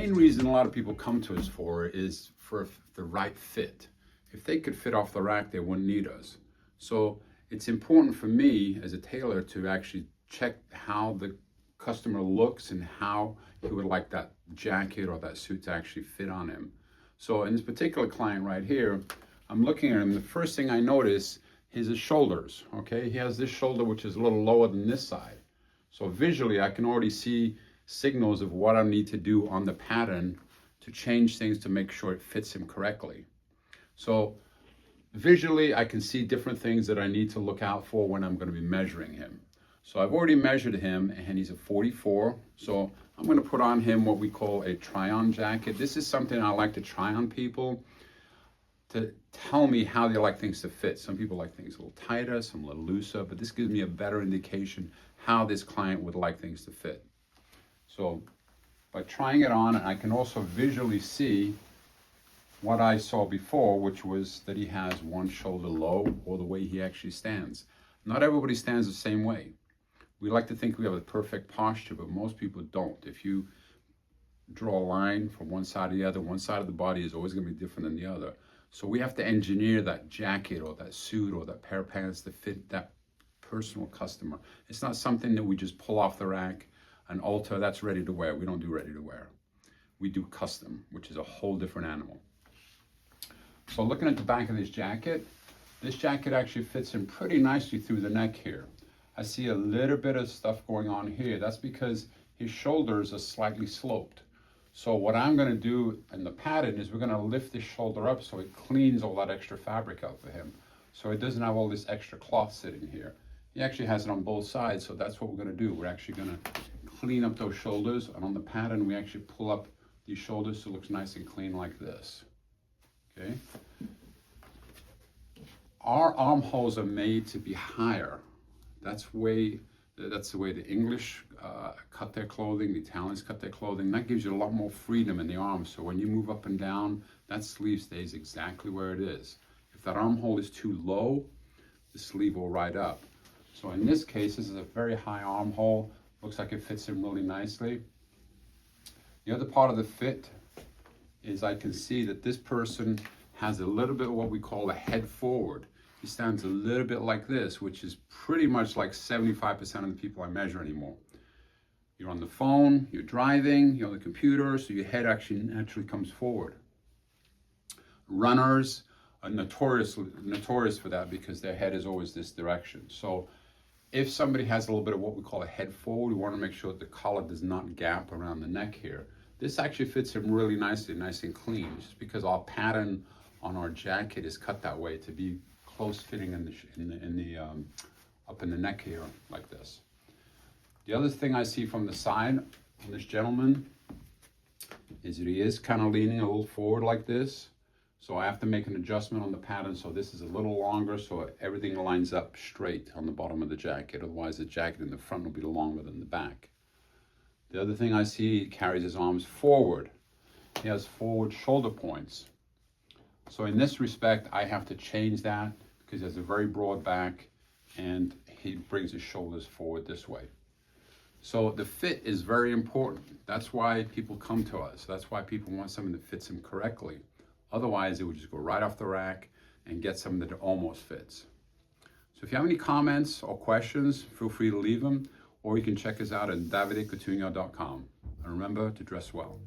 main reason a lot of people come to us for is for the right fit. If they could fit off the rack, they wouldn't need us. So it's important for me as a tailor to actually check how the customer looks and how he would like that jacket or that suit to actually fit on him. So in this particular client right here, I'm looking at him. The first thing I notice is his shoulders. Okay, he has this shoulder which is a little lower than this side. So visually, I can already see signals of what I need to do on the pattern to change things to make sure it fits him correctly. So visually, I can see different things that I need to look out for when I'm going to be measuring him. So I've already measured him, and he's a 44. So I'm going to put on him what we call a try-on jacket. This is something I like to try on people to tell me how they like things to fit. Some people like things a little tighter, some a little looser, but this gives me a better indication how this client would like things to fit. So by trying it on, I can also visually see what I saw before, which was that he has one shoulder low, or the way he actually stands. Not everybody stands the same way. We like to think we have a perfect posture, but most people don't. If you draw a line from one side to the other, one side of the body is always going to be different than the other. So we have to engineer that jacket or that suit or that pair of pants to fit that personal customer. It's not something that we just pull off the rack and alter, that's ready to wear. We don't do ready to wear. We do custom, which is a whole different animal. So looking at the back of this jacket actually fits in pretty nicely through the neck here. I see a little bit of stuff going on here. That's because his shoulders are slightly sloped. So what I'm going to do in the pattern is we're going to lift his shoulder up so it cleans all that extra fabric out for him. So it doesn't have all this extra cloth sitting here. He actually has it on both sides, so that's what we're going to do. We're actually going to clean up those shoulders, and on the pattern we actually pull up these shoulders so it looks nice and clean like this. Okay. Our armholes are made to be higher. That's the way the English cut their clothing, the Italians cut their clothing. That gives you a lot more freedom in the arms. So when you move up and down, that sleeve stays exactly where it is. If that armhole is too low, the sleeve will ride up. So in this case, this is a very high armhole. Looks like it fits him really nicely. The other part of the fit is I can see that this person has a little bit of what we call a head forward. He stands a little bit like this, which is pretty much like 75% of the people I measure anymore. You're on the phone, you're driving, you're on the computer, so your head actually naturally comes forward. Runners are notorious for that because their head is always this direction. So if somebody has a little bit of what we call a head forward, we want to make sure that the collar does not gap around the neck here. This actually fits him really nicely, nice and clean, just because our pattern on our jacket is cut that way to be close fitting up in the neck here like this. The other thing I see from the side on this gentleman is that he is kind of leaning a little forward like this. So I have to make an adjustment on the pattern so this is a little longer so everything lines up straight on the bottom of the jacket. Otherwise the jacket in the front will be longer than the back. The other thing I see, he carries his arms forward. He has forward shoulder points. So in this respect, I have to change that because he has a very broad back and he brings his shoulders forward this way. So the fit is very important. That's why people come to us. That's why people want something that fits them correctly. Otherwise, it would just go right off the rack and get something that almost fits. So if you have any comments or questions, feel free to leave them, or you can check us out at davidecoutinho.com. And remember to dress well.